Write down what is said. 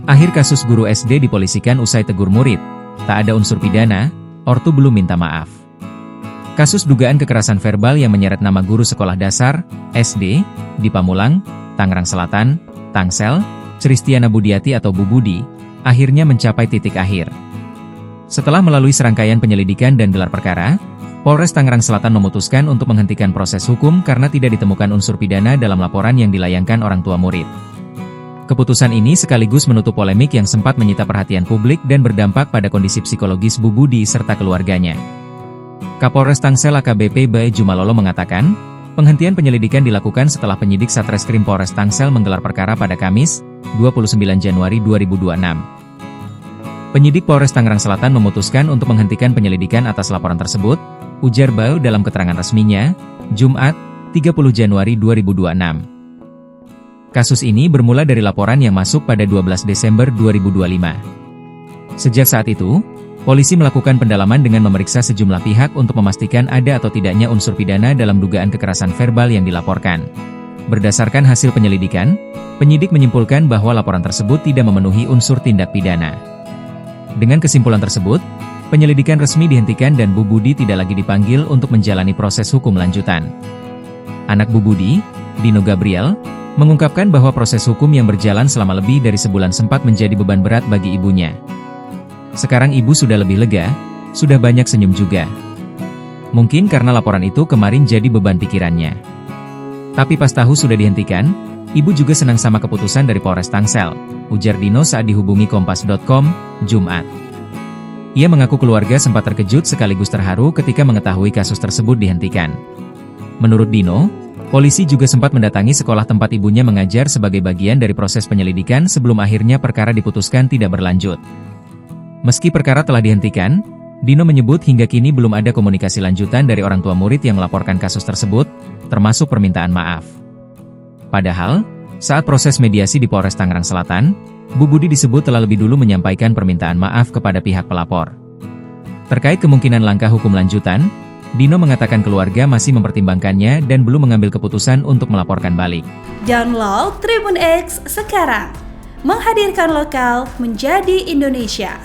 Akhir kasus guru SD dipolisikan usai tegur murid. Tak ada unsur pidana, ortu belum minta maaf. Kasus dugaan kekerasan verbal yang menyeret nama guru sekolah dasar, SD, di Pamulang, Tangerang Selatan, Tangsel, Christiana Budiati atau Bu Budi, akhirnya mencapai titik akhir. Setelah melalui serangkaian penyelidikan dan gelar perkara, Polres Tangerang Selatan memutuskan untuk menghentikan proses hukum karena tidak ditemukan unsur pidana dalam laporan yang dilayangkan orang tua murid. Keputusan ini sekaligus menutup polemik yang sempat menyita perhatian publik dan berdampak pada kondisi psikologis Bu Budi serta keluarganya. Kapolres Tangsel AKBP Bae Jumalolo mengatakan, penghentian penyelidikan dilakukan setelah penyidik Satreskrim Polres Tangsel menggelar perkara pada Kamis, 29 Januari 2026. Penyidik Polres Tangerang Selatan memutuskan untuk menghentikan penyelidikan atas laporan tersebut, ujar Bae dalam keterangan resminya, Jumat, 30 Januari 2026. Kasus ini bermula dari laporan yang masuk pada 12 Desember 2025. Sejak saat itu, polisi melakukan pendalaman dengan memeriksa sejumlah pihak untuk memastikan ada atau tidaknya unsur pidana dalam dugaan kekerasan verbal yang dilaporkan. Berdasarkan hasil penyelidikan, penyidik menyimpulkan bahwa laporan tersebut tidak memenuhi unsur tindak pidana. Dengan kesimpulan tersebut, penyelidikan resmi dihentikan dan Bu Budi tidak lagi dipanggil untuk menjalani proses hukum lanjutan. Anak Bu Budi, Dino Gabriel, mengungkapkan bahwa proses hukum yang berjalan selama lebih dari sebulan sempat menjadi beban berat bagi ibunya. Sekarang ibu sudah lebih lega, sudah banyak senyum juga. Mungkin karena laporan itu kemarin jadi beban pikirannya. Tapi pas tahu sudah dihentikan, ibu juga senang sama keputusan dari Polres Tangsel, ujar Dino saat dihubungi Kompas.com, Jumat. Ia mengaku keluarga sempat terkejut sekaligus terharu ketika mengetahui kasus tersebut dihentikan. Menurut Dino, polisi juga sempat mendatangi sekolah tempat ibunya mengajar sebagai bagian dari proses penyelidikan sebelum akhirnya perkara diputuskan tidak berlanjut. Meski perkara telah dihentikan, Dino menyebut hingga kini belum ada komunikasi lanjutan dari orang tua murid yang melaporkan kasus tersebut, termasuk permintaan maaf. Padahal, saat proses mediasi di Polres Tangerang Selatan, Bu Budi disebut telah lebih dulu menyampaikan permintaan maaf kepada pihak pelapor. Terkait kemungkinan langkah hukum lanjutan, Dino mengatakan keluarga masih mempertimbangkannya dan belum mengambil keputusan untuk melaporkan balik. Download Tribun X sekarang, menghadirkan lokal menjadi Indonesia.